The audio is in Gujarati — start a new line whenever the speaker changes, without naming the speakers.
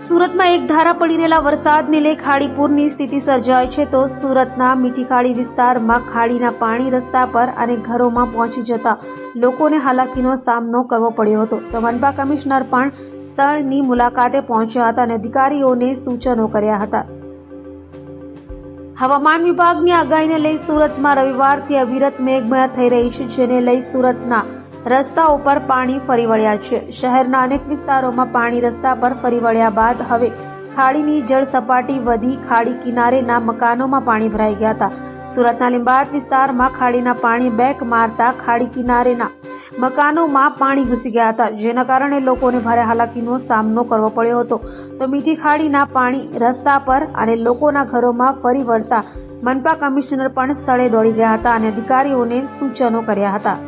સુરતમાં એક ધારા પડી રહેલા વરસાદને લઈ ખાડીપુરની સ્થિતિ સર્જાઈ છે તો સુરતના મીઠી ખાડી વિસ્તારમાં ખાડીના પાણી રસ્તા પર અને ઘરોમાં પહોંચી જતા લોકોને હાલાકીનો સામનો કરવો પડ્યો હતો તો મનપા કમિશનર પણ સ્થળની મુલાકાતે પહોંચ્યા હતા અને અધિકારીઓને સૂચનો કર્યા હતા। હવામાન વિભાગની આગાહીને લઈ સુરતમાં રવિવારથી અવિરત મેઘમહેર થઈ રહી છે, જેને લઈ સુરતના રસ્તાઓ પર પાણી ફરી વળ્યા છે। શહેરના અનેક વિસ્તારોમાં પાણી રસ્તા પર ફરી વળ્યા બાદ હવે ખાડીની જળ સપાટી વધી ખાડી કિનારેના મકાનોમાં પાણી ભરાઈ ગયા હતા। સુરતના લીંબાયત વિસ્તારમાં ખાડીના પાણી બેક મારતા ખાડી કિનારેના મકાનોમાં પાણી ઘૂસી ગયા હતા, જેના કારણે લોકોને ભારે હાલાકીનો સામનો કરવો પડ્યો હતો તો મીઠી ખાડીના પાણી રસ્તા પર અને લોકોના ઘરોમાં ફરી વળતા મનપા કમિશનર પણ સ્થળે દોડી ગયા હતા અને અધિકારીઓને સૂચનો કર્યા હતા।